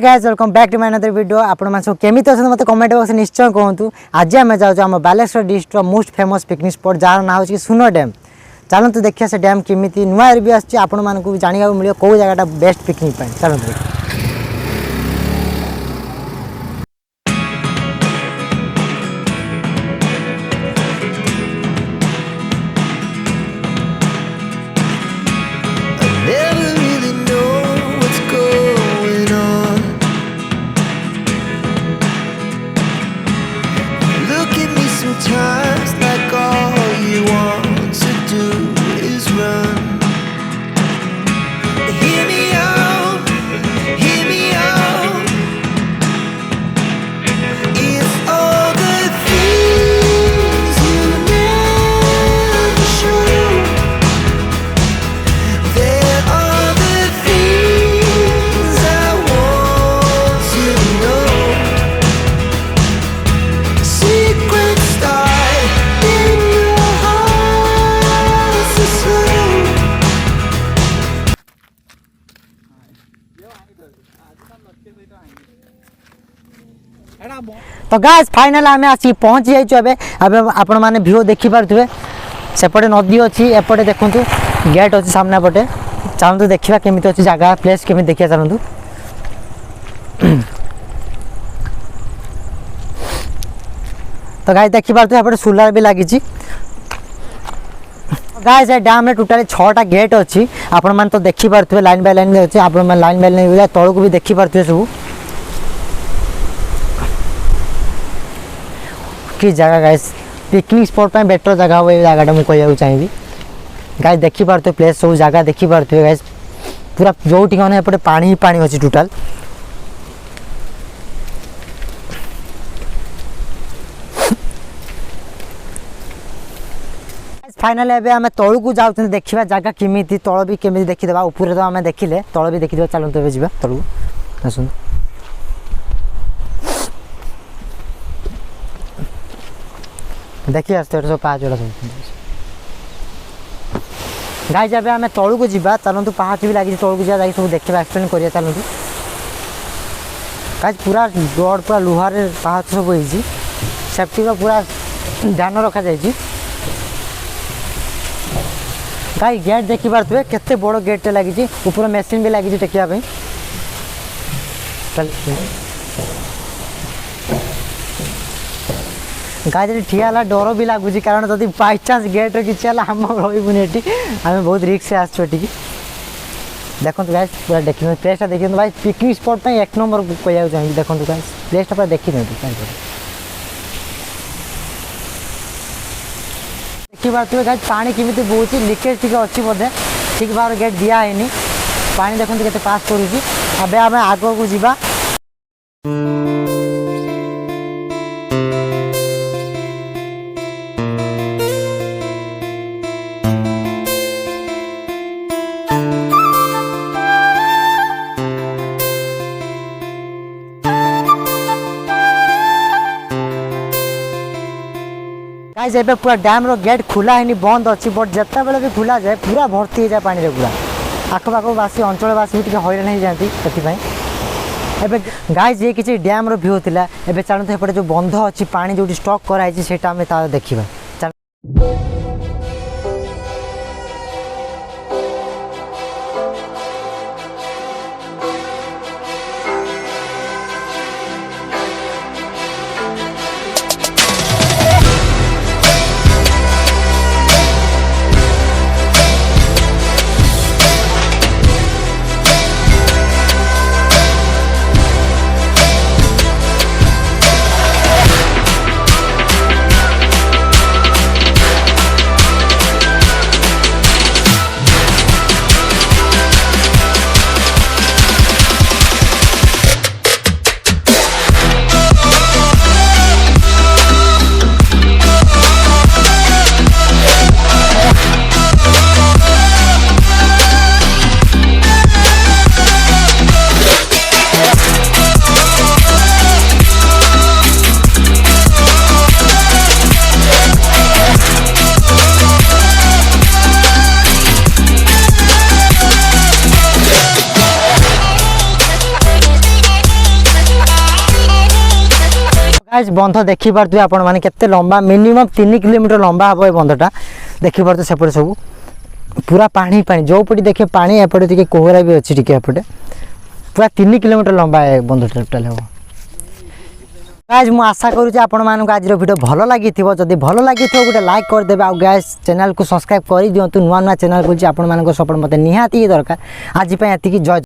Guys welcome back to my another video. आपण मान सब केमिति अछन मते कमेंट बॉक्स निश्चय कहतु। आज आम जाऊ आम Baleshwar district most famous picnic spot jar ना हो सुनो डैम। चलतु देखिए से डैम केमिति नुआ भी आछि आपण मानकु भी जानिया मिलियो को जगहटा बेस्ट पिकनिक पय। चलतु Sometimes like all you want to do is run. Hear me out, hear me out. It's all the things you never show. There are the things I want to know. Secrets तो guys final आम आसी पहुँच जाइए। अब आपण मैंने view देखी पारे सेपटे नदी अच्छी एपटे देखु गेट अच्छी सामने पटे। चलतु देखा केमी अच्छी जगह प्लेस केमी देखिए। चलतु तो गाइस देखी पारे एपटे सोलार भी लगी। गाइस ए डैम में टोटाली 6टा गेट अच्छी आपण मैंने तो देखी पारे लाइन बाय लाइन अच्छे। आप लाइन बाय लाइन तौक भी देखी पारे सब कि जगह गाइस पिकनिक स्पॉट पे बेटर जगह हो जगह मुझे कहूँ चाहिए। गाइस देखी पारे प्लेस सब जगह देखी पारे गाइस पूरा जो मैंने एपटे पानी ही पानी अच्छी टोटाल। फाइनल एबे आम तौल को जाऊँ देखा जगह केमी तल भी केमी देखीदे ऊपर तो आम देखिले तल भी देखीदे। चलते ए जा तल आस देखिए आसते सब पाँच वाला सब गाइस जब आम तौल को जा चलतु पाँच भी लगी तौल को जा सब देखा एक्सप्लेन करिया। चलतु गाइस पूरा रोड पूरा लुहार पाँच सब होती सेफ्टी का पूरा ध्यान रखा जाए। गाइस गेट देखी पारे केते बड़ गेट लगी ऊपर मेसीन भी लगी टेकिया। गाइस ठिया डर भी लगुच कारण जब बाई चान्स गेट किसी आम रही आम बहुत रिक्स से आसो। देखो गाइस पूरा देखिए प्लेसटा देखिए भाई पिकनिक स्पॉट पे एक नंबर कहूँ चाहिए। देखो गाइस प्लेसटा पूरा देखी देखी पारे गाइस पानी केमी बहुत लिकेज टी अच्छी बोधे ठीक भाव गेट दिखाई पानी देखते केते पास करुँच। आम आग को जीवा गाइस एबे पूरा डैम रो गेट खुला है बंद अच्छी बट जिते बेले भी खुला जाए पूरा भर्ती हो जाए पानी रे पूरा आखपाखवासी अंचलवासी भी हैरान हो जाती। एबे गाइस ये किसी डैम रो व्यू थिला। एबे चलते एपटे जो बंध अच्छी पानी जो स्टॉक कराई सेटा आम देखा। गाइस बंध देखि पारथु आपण माने केते लंबा मिनिमम 3 किलोमीटर लंबा हबो ए बंधटा देखि पारथु सेपटे सब पूरा पानी पानी जो पटी देखे पानी एपटे टिके कोहरा भी अछि टिके एपटे पूरा 3 किलोमीटर लंबा ए बंधटा टोटल हबो। गाइस मु आशा करू जे आपण मानक आज वीडियो भलो लागि थिबो जदी भलो लागि थिबो गुटे लाइक कर देबे आ गाइस चैनल को सब्सक्राइब करि दियंतु नुवा नुवा चैनल को जे आपण मानक सपोर्ट मते निहाती दरकार आज पय एति की जय।